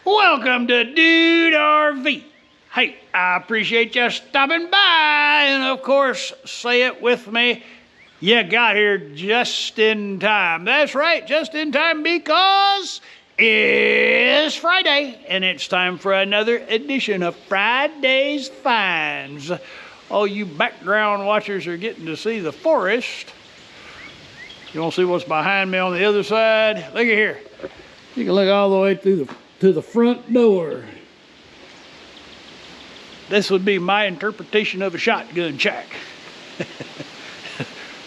Welcome to Dude RV. Hey, I appreciate you stopping by, and of course, say it with me, you got here just in time. That's right, just in time, because it's Friday, and it's time for another edition of Friday's Finds. All you background watchers are getting to see the forest. You want to see what's behind me on the other side? Look at here. You can look all the way to the front door. This would be my interpretation of a shotgun shack.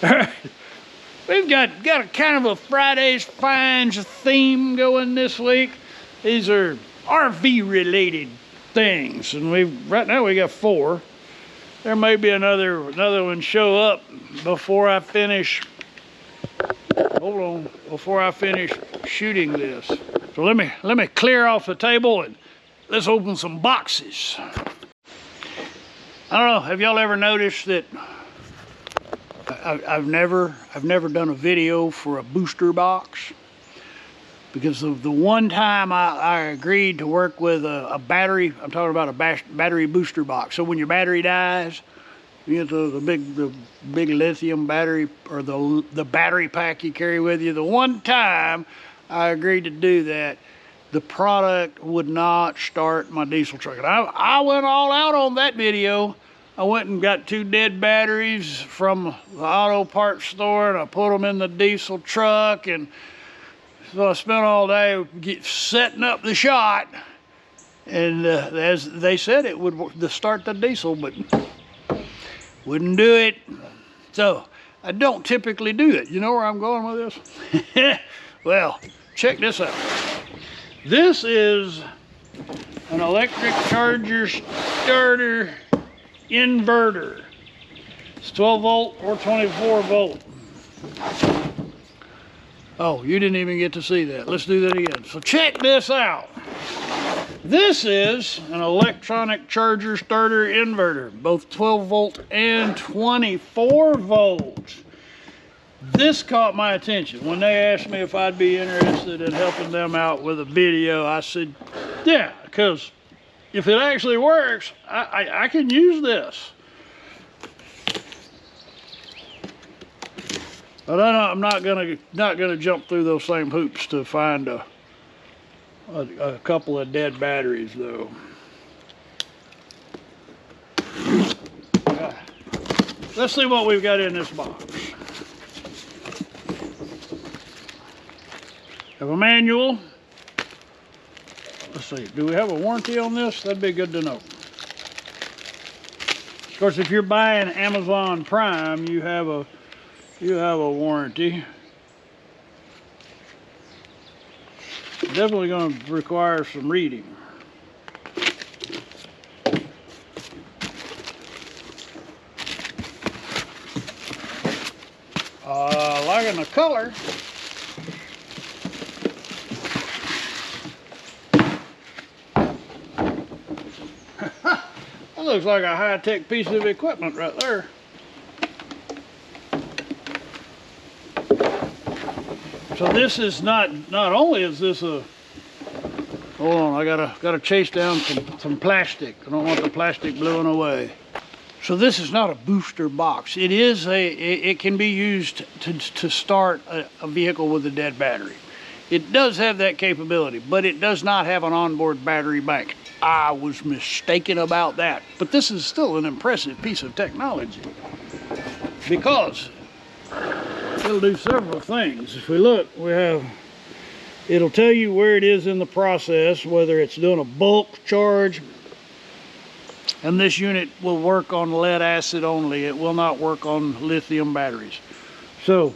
All right. We've got a kind of a Friday's Finds theme going this week. These are RV related things, and right now we got 4. There may be another one show up before I finish. Hold on, before I finish shooting this. So let me clear off the table and let's open some boxes. I don't know, have y'all ever noticed that I've never done a video for a booster box? Because of the one time I agreed to work with a battery, I'm talking about a battery booster box. So when your battery dies, you get the big lithium battery, or the battery pack you carry with you. The one time I agreed to do that, the product would not start my diesel truck. And I went all out on that video. I went and got 2 dead batteries from the auto parts store, and I put them in the diesel truck, and so I spent all day setting up the shot. And as they said, it would start the diesel, but wouldn't do it. So I don't typically do it. You know where I'm going with this? Well, check this out. This is an electric charger starter inverter. It's 12 volt or 24 volt. Oh, you didn't even get to see that. Let's do that again. So check this out. This is an electronic charger starter inverter, both 12 volt and 24 volts. This caught my attention. When they asked me if I'd be interested in helping them out with a video, I said, yeah, because if it actually works, I can use this. But I'm not gonna jump through those same hoops to find a couple of dead batteries, though. Let's see what we've got in this box. Have a manual. Let's see, do we have a warranty on this? That'd be good to know. Of course, if you're buying Amazon Prime, you have a warranty. Definitely going to require some reading. Liking the color. That looks like a high-tech piece of equipment right there. So this is not only is this a, hold on, I gotta chase down some plastic. I don't want the plastic blowing away. So this is not a booster box. It can be used to start a vehicle with a dead battery. It does have that capability, but it does not have an onboard battery bank. I was mistaken about that. But this is still an impressive piece of technology, because it'll do several things. If we look, it'll tell you where it is in the process, whether it's doing a bulk charge. And this unit will work on lead acid only. It will not work on lithium batteries. So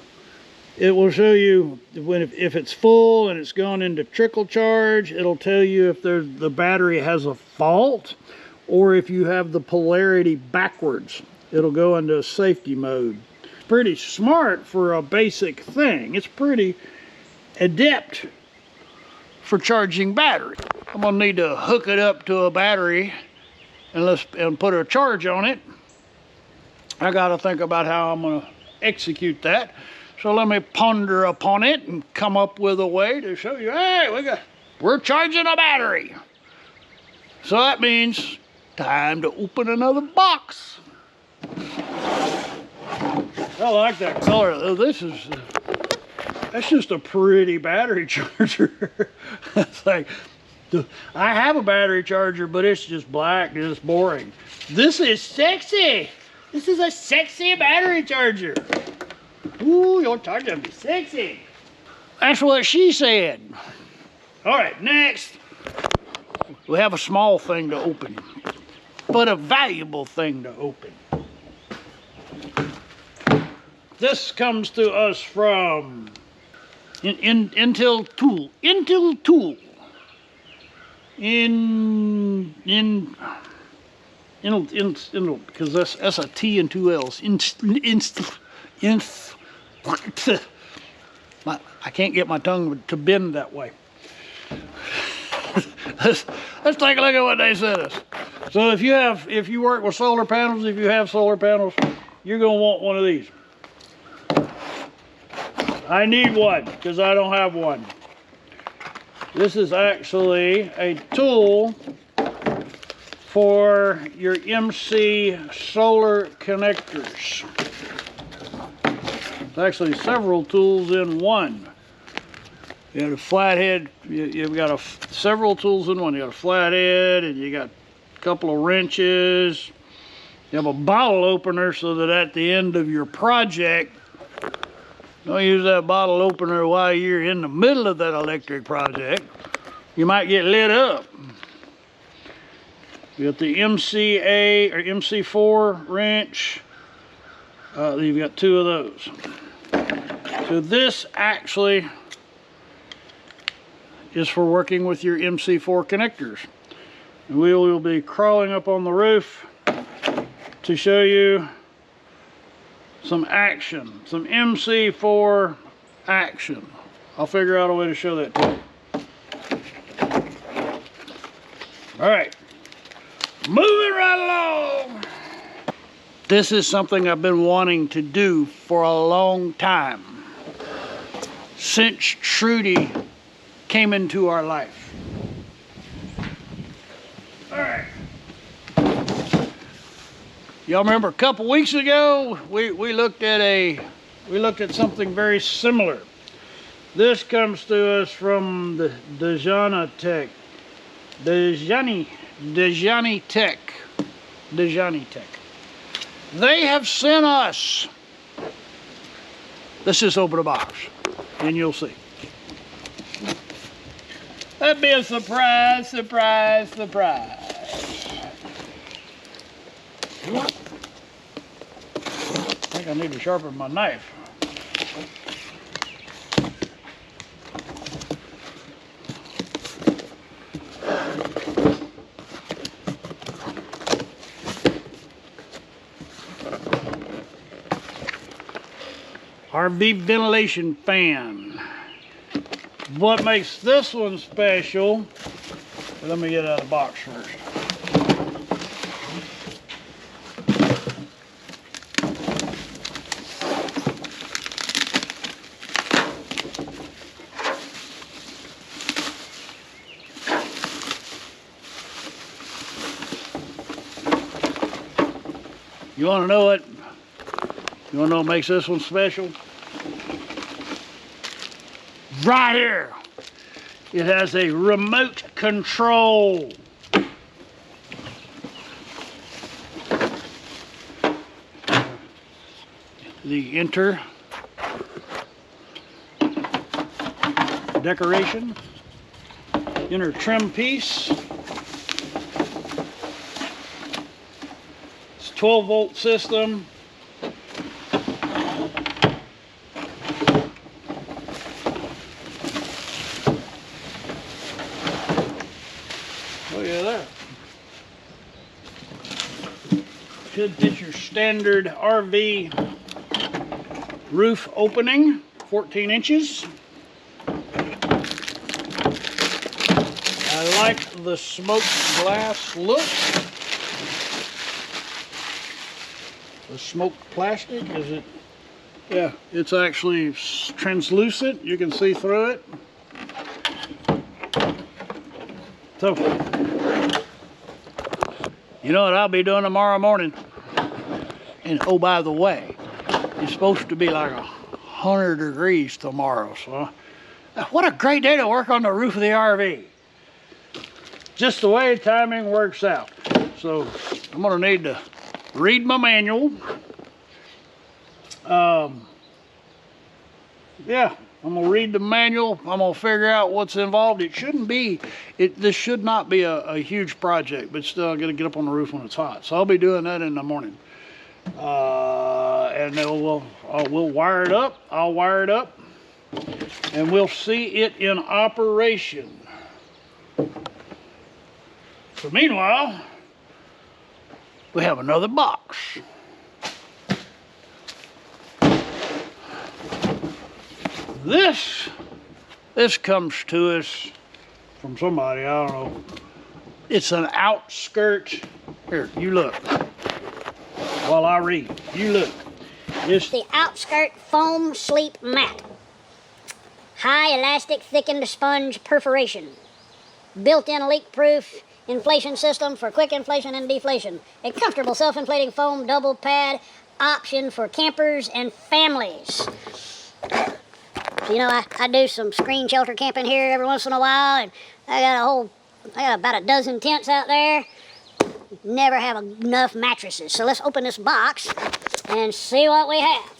it will show you if it's full and it's gone into trickle charge. It'll tell you if the battery has a fault, or if you have the polarity backwards. It'll go into a safety mode. Pretty smart for a basic thing. It's pretty adept for charging battery. I'm gonna need to hook it up to a battery and put a charge on it. I gotta think about how I'm gonna execute that. So let me ponder upon it and come up with a way to show you, hey, we got we're charging a battery. So that means time to open another box. I like that color. Oh, that's just a pretty battery charger. It's like, I have a battery charger, but it's just black and it's boring. This is sexy. This is a sexy battery charger. Ooh, your charger be sexy. That's what she said. All right, next, we have a small thing to open, but a valuable thing to open. This comes to us from Intel Tool. Because that's a T and two L's. I can't get my tongue to bend that way. Let's take a look at what they sent us. So if you work with solar panels, if you have solar panels, you're gonna want one of these. I need one because I don't have one. This is actually a tool for your MC solar connectors. It's actually several tools in one. You got a flathead, you've got several tools in one. You got a flathead and you got a couple of wrenches. You have a bottle opener so that at the end of your project, don't use that bottle opener while you're in the middle of that electric project. You might get lit up. You got the MCA or MC4 wrench. You've got two of those. So this actually is for working with your MC4 connectors. And we will be crawling up on the roof to show you some action, some MC4 action. I'll figure out a way to show that to you. All right, moving right along. This is something I've been wanting to do for a long time, since Trudy came into our life. All right. Y'all remember a couple weeks ago we looked at something very similar. This comes to us from the Dejani Tech. They have sent us. Let's just open a box and you'll see. That'd be a surprise, surprise, surprise. I think I need to sharpen my knife. RV ventilation fan. What makes this one special, let me get it out of the box first. You want to know what? You want to know what makes this one special? Right here, it has a remote control. The inner decoration, inner trim piece. It's a 12-volt system. Look at that. Should fit your standard RV roof opening, 14 inches. I like the smoked glass look. The smoked plastic, is it? Yeah, it's actually translucent. You can see through it. So, you know what I'll be doing tomorrow morning? And oh, by the way, it's supposed to be like 100 degrees tomorrow. So, what a great day to work on the roof of the RV. Just the way timing works out. So, I'm gonna need to read my manual. Yeah, I'm gonna read the manual. I'm gonna figure out what's involved. It shouldn't be, this should not be a huge project, but still I gotta get up on the roof when it's hot. So I'll be doing that in the morning. And then we'll wire it up. I'll wire it up and we'll see it in operation. So meanwhile, we have another box. This comes to us from somebody, I don't know. It's an OUTSKIRT. Here, you look. While I read, you look. It's the OUTSKIRT foam sleep mat. High elastic thickened sponge perforation. Built-in leak-proof inflation system for quick inflation and deflation. A comfortable self-inflating foam double pad option for campers and families. You know, I do some screen shelter camping here every once in a while, and I got about a dozen tents out there. Never have enough mattresses. So let's open this box and see what we have.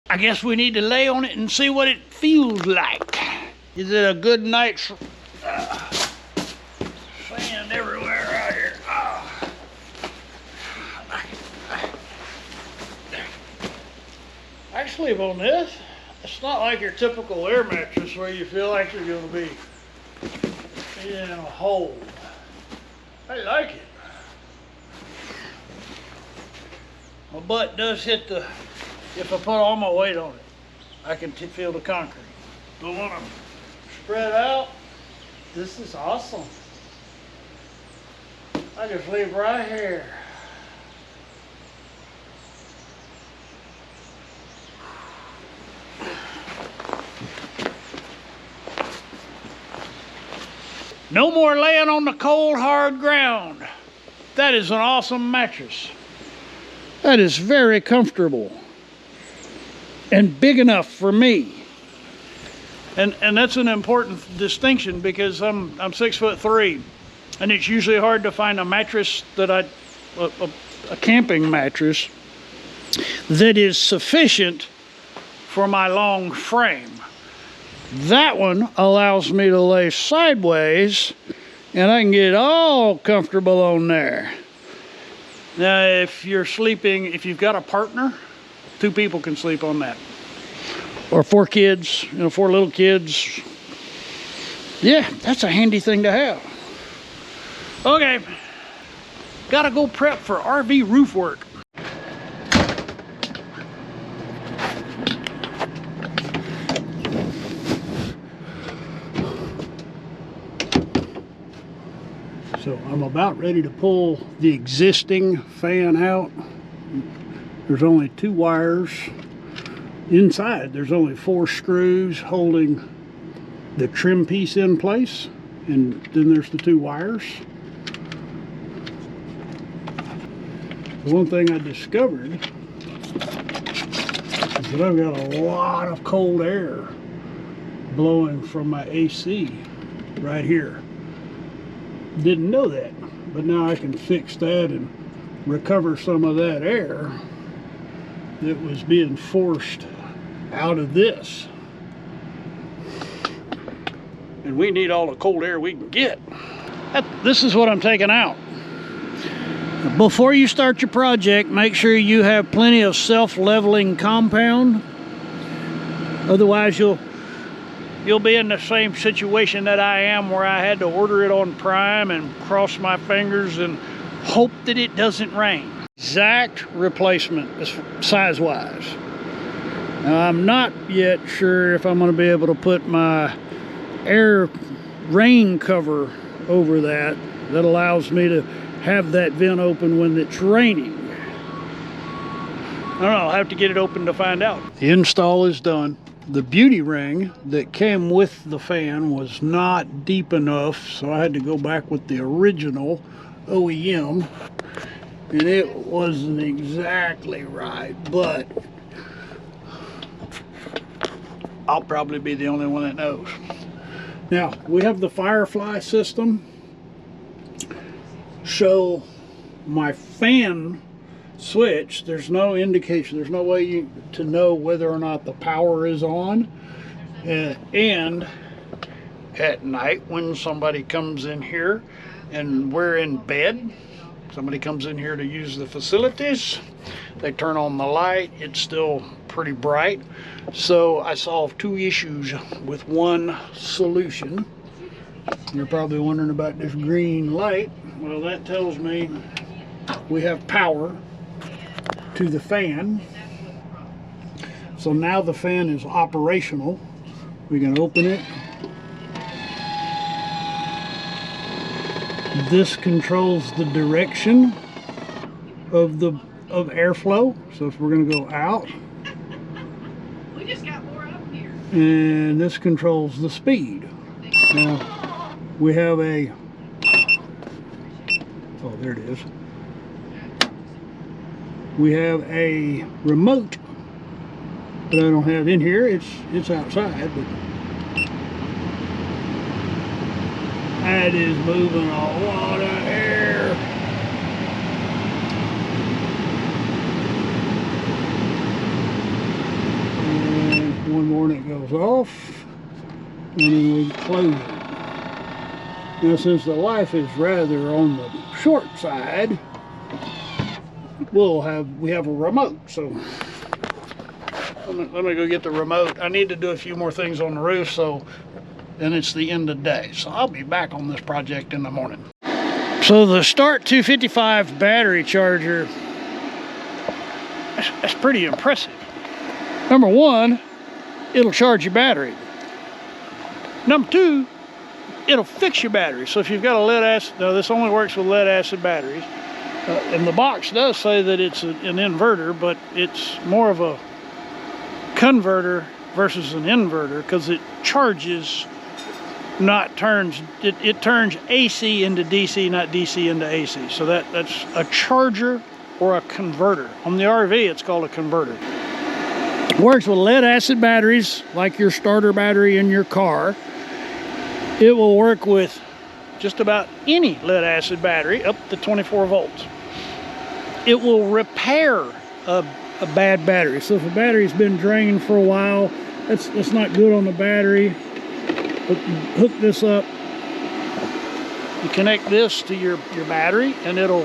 I guess we need to lay on it and see what it feels like. Is it a good night's sand everywhere out here? I sleep on this. It's not like your typical air mattress where you feel like you're going to be in a hole. I like it. My butt does hit the, if I put all my weight on it, I can feel the concrete. But when I'm spread out, this is awesome. I can sleep right here. No more laying on the cold, hard ground. That is an awesome mattress. That is very comfortable and big enough for me. And that's an important distinction because I'm 6'3", And it's usually hard to find a mattress that a camping mattress that is sufficient for my long frame. That one allows me to lay sideways and I can get all comfortable on there. Now, if you've got a partner, 2 people can sleep on that. Or 4 kids, 4 little kids. Yeah, that's a handy thing to have. Okay, gotta go prep for RV roof work. So I'm about ready to pull the existing fan out. There's only 2 wires. Inside, there's only 4 screws holding the trim piece in place. And then there's the 2 wires. The one thing I discovered is that I've got a lot of cold air blowing from my AC right here. Didn't know that, but now I can fix that and recover some of that air that was being forced out of this. And we need all the cold air we can get. This is what I'm taking out. Before you start your project, make sure you have plenty of self-leveling compound. Otherwise, you'll be in the same situation that I am, where I had to order it on Prime and cross my fingers and hope that it doesn't rain. Exact replacement size-wise. Now, I'm not yet sure if I'm going to be able to put my air rain cover over that allows me to have that vent open when it's raining. I don't know, I'll have to get it open to find out. The install is done. The beauty ring that came with the fan was not deep enough, so I had to go back with the original OEM, and it wasn't exactly right, but I'll probably be the only one that knows. Now, we have the Firefly system. So my fan switch, there's no indication, there's no way to know whether or not the power is on. And at night, when somebody comes in here and we're in bed, somebody comes in here to use the facilities, they turn on the light, it's still pretty bright. So I solved 2 issues with one solution. You're probably wondering about this green light. Well, that tells me we have power to the fan. So now the fan is operational. We can open it. This controls the direction of airflow. So if we're going to go out, we just got more up here. And this controls the speed. Now we have a, oh, there it is. We have a remote that I don't have in here. It's outside, but that is moving a lot of air. And one more and it goes off, and then we close it. Now, since the life is rather on the short side, we have a remote. So let me go get the remote. I need to do a few more things on the roof, so then it's the end of the day. So I'll be back on this project in the morning. So the Start 255 battery charger, that's pretty impressive. Number 1, it'll charge your battery. Number 2, it'll fix your battery. So if you've got a lead acid, no, this only works with lead acid batteries. And the box does say that it's an inverter, but it's more of a converter versus an inverter, because it charges, not turns, it turns AC into DC, not DC into AC. So that's a charger or a converter. On the RV, it's called a converter. It works with lead acid batteries, like your starter battery in your car. It will work with just about any lead acid battery up to 24 volts. It will repair a bad battery. So if a battery's been drained for a while, that's not good on the battery. Hook this up. You connect this to your battery, and it'll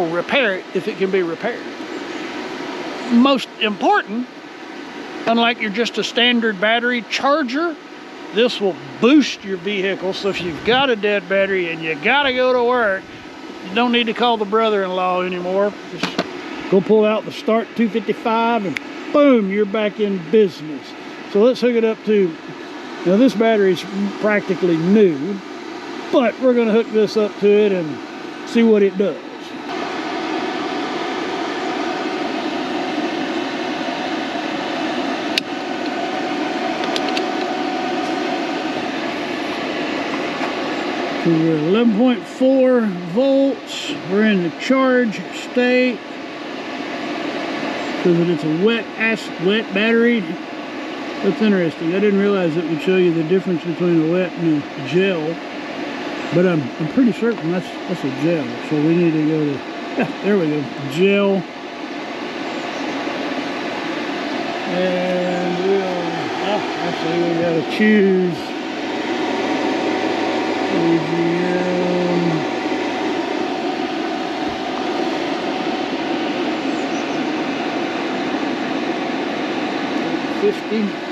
repair it if it can be repaired. Most important, unlike your just a standard battery charger, this will boost your vehicle. So if you've got a dead battery and you gotta go to work, you don't need to call the brother-in-law anymore. Just go pull out the start 255 and boom, you're back in business. So let's hook it up to, now this battery's practically new, but we're gonna hook this up to it and see what it does. So we're 11.4 volts. We're in the charge state. So that it's a wet battery. That's interesting. I didn't realize it would show you the difference between a wet and a gel. But I'm pretty certain that's a gel. So we need to go to, yeah, there we go, gel. And we'll, actually we gotta choose AGM. $50.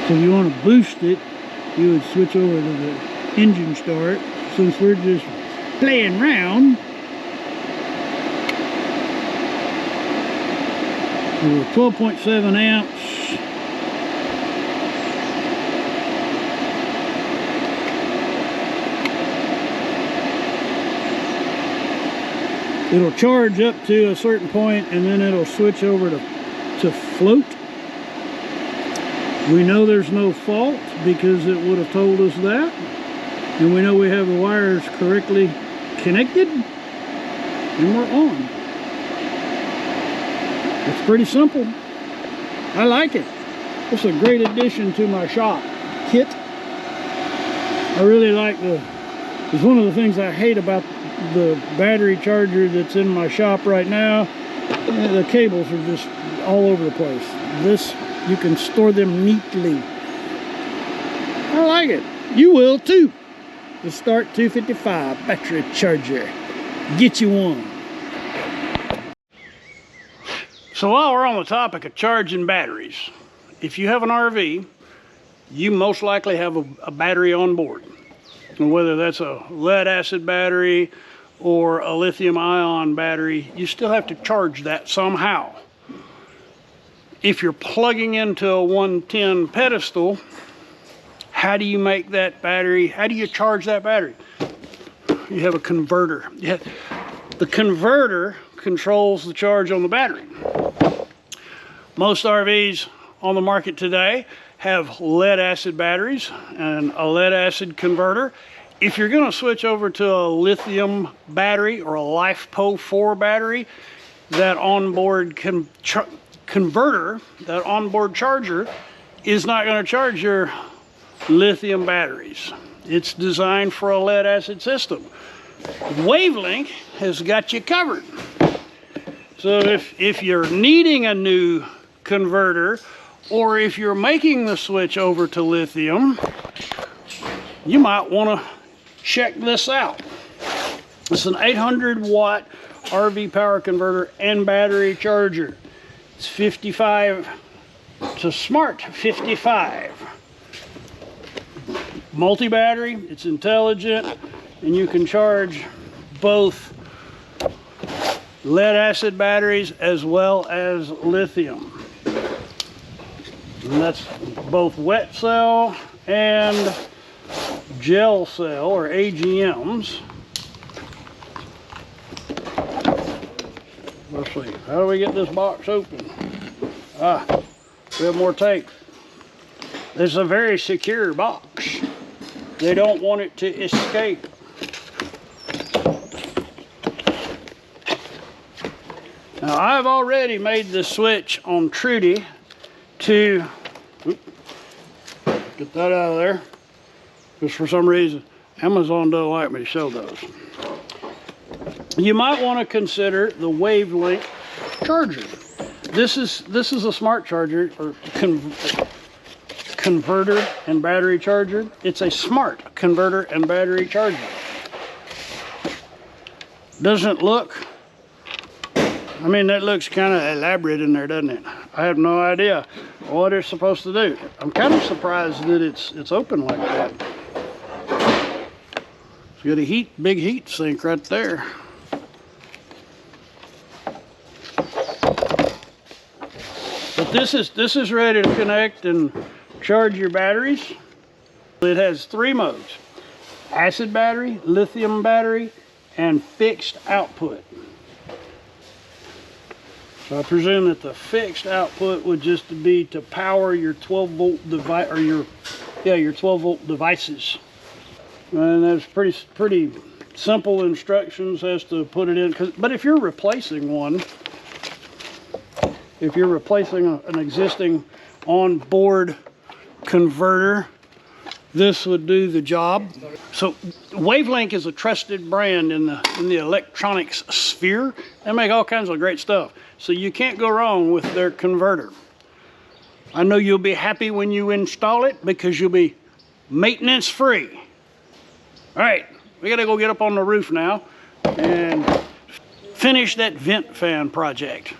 So if you want to boost it, you would switch over to the engine start. Since we're just playing around, we're 12.7 amps. It'll charge up to a certain point and then it'll switch over to float. We know there's no fault because it would have told us that. And we know we have the wires correctly connected. And we're on. It's pretty simple. I like it. It's a great addition to my shop kit. I really like it's one of the things I hate about the battery charger that's in my shop right now. The cables are just all over the place. This, you can store them neatly. I like it. You will too. The Start 255 battery charger. Get you one. So while we're on the topic of charging batteries, if you have an RV, you most likely have a battery on board. And whether that's a lead acid battery or a lithium ion battery, you still have to charge that somehow. If you're plugging into a 110 pedestal, how do you make that battery, how do you charge that battery? You have a converter. The converter controls the charge on the battery. Most RVs on the market today have lead acid batteries and a lead acid converter. If you're going to switch over to a lithium battery or a LiFePO4 battery, that onboard converter, that onboard charger, is not going to charge your lithium batteries. It's designed for a lead acid system. Wavelength has got you covered. So if you're needing a new converter, or if you're making the switch over to lithium, you might want to check this out. It's an 800 watt RV power converter and battery charger. It's 55 to smart 55. Multi-battery, it's intelligent, and you can charge both lead acid batteries as well as lithium. And that's both wet cell and gel cell, or AGMs. Let's see, how do we get this box open? We have more tape. This is a very secure box. They don't want it to escape. Now I've already made the switch on Trudy to, get that out of there, because for some reason Amazon doesn't like me to show those. You might want to consider the wavelength charger. This is a smart charger, or converter and battery charger. It's a smart converter and battery charger. Doesn't look, I mean, that looks kind of elaborate in there, doesn't it? I have no idea what it's supposed to do. I'm kind of surprised that it's open like that. It's got a big heat sink right there. But this is ready to connect and charge your batteries. It has 3 modes: acid battery, lithium battery, and fixed output. So I presume that the fixed output would just be to power your 12-volt device, or your 12-volt devices. And there's pretty simple instructions as to put it in. But if you're replacing one, if you're replacing an existing on-board converter, this would do the job. So Wavelength is a trusted brand in the electronics sphere. They make all kinds of great stuff. So you can't go wrong with their converter. I know you'll be happy when you install it because you'll be maintenance free. All right, we gotta go get up on the roof now and finish that vent fan project.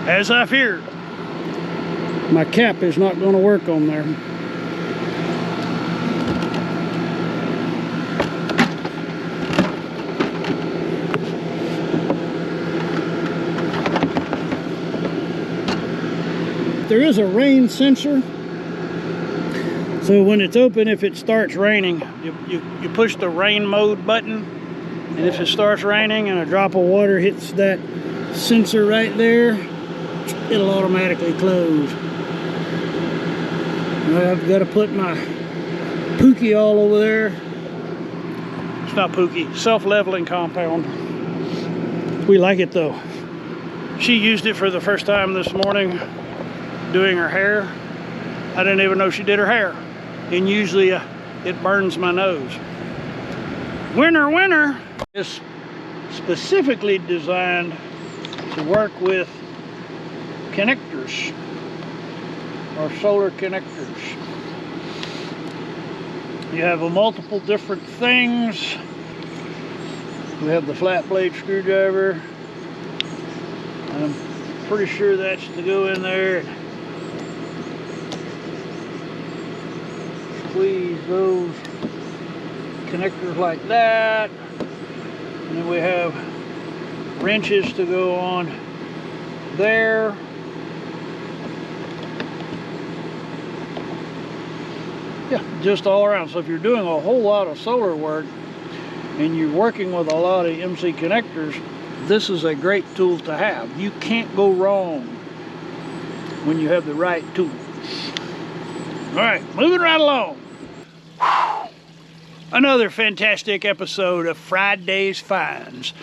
As I feared, my cap is not going to work on there. There is a rain sensor, so when it's open, if it starts raining, you push the rain mode button, and if it starts raining and a drop of water hits that sensor right there, it'll automatically close. I've got to put my Pookie all over there. It's not Pookie, self-leveling compound. We like it though. She used it for the first time this morning doing her hair. I didn't even know she did her hair. And usually it burns my nose. Winner, winner! It's specifically designed to work with connectors, or solar connectors. You have multiple different things. We have the flat blade screwdriver. I'm pretty sure that's to go in there. Squeeze those connectors like that. And then we have wrenches to go on there. Yeah, just all around. So if you're doing a whole lot of solar work and you're working with a lot of MC connectors, this is a great tool to have. You can't go wrong when you have the right tool. All right, moving right along. Another fantastic episode of Friday's Finds.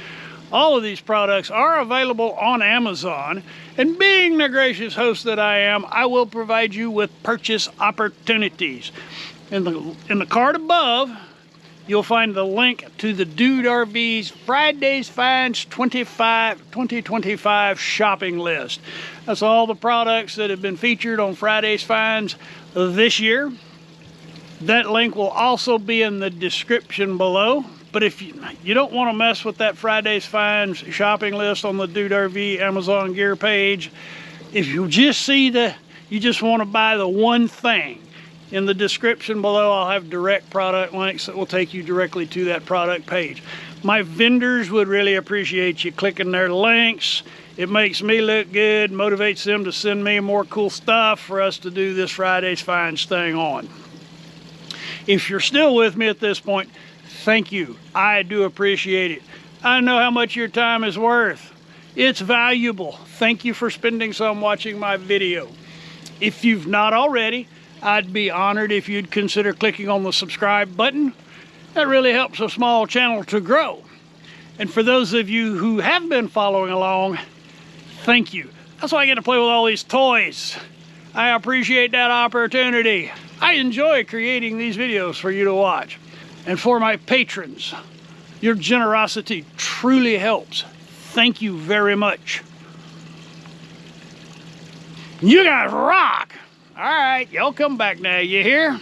All of these products are available on Amazon, and being the gracious host that I am, I will provide you with purchase opportunities. In the card above, you'll find the link to the Dude RV's Friday's Finds 2025 shopping list. That's all the products that have been featured on Friday's Finds this year. That link will also be in the description below. But if you don't want to mess with that Friday's Finds shopping list on the Dude RV Amazon gear page, if you just see you just want to buy the one thing, In the description below, I'll have direct product links that will take you directly to that product page. My vendors would really appreciate you clicking their links. It makes me look good, motivates them to send me more cool stuff for us to do this Friday's Finds thing on. If you're still with me at this point, thank you. I do appreciate it. I know how much your time is worth. It's valuable. Thank you for spending some watching my video. If you've not already, I'd be honored if you'd consider clicking on the subscribe button. That really helps a small channel to grow. And for those of you who have been following along, thank you. That's why I get to play with all these toys. I appreciate that opportunity. I enjoy creating these videos for you to watch. And for my patrons, your generosity truly helps. Thank you very much. You guys rock! All right, y'all come back now, you hear?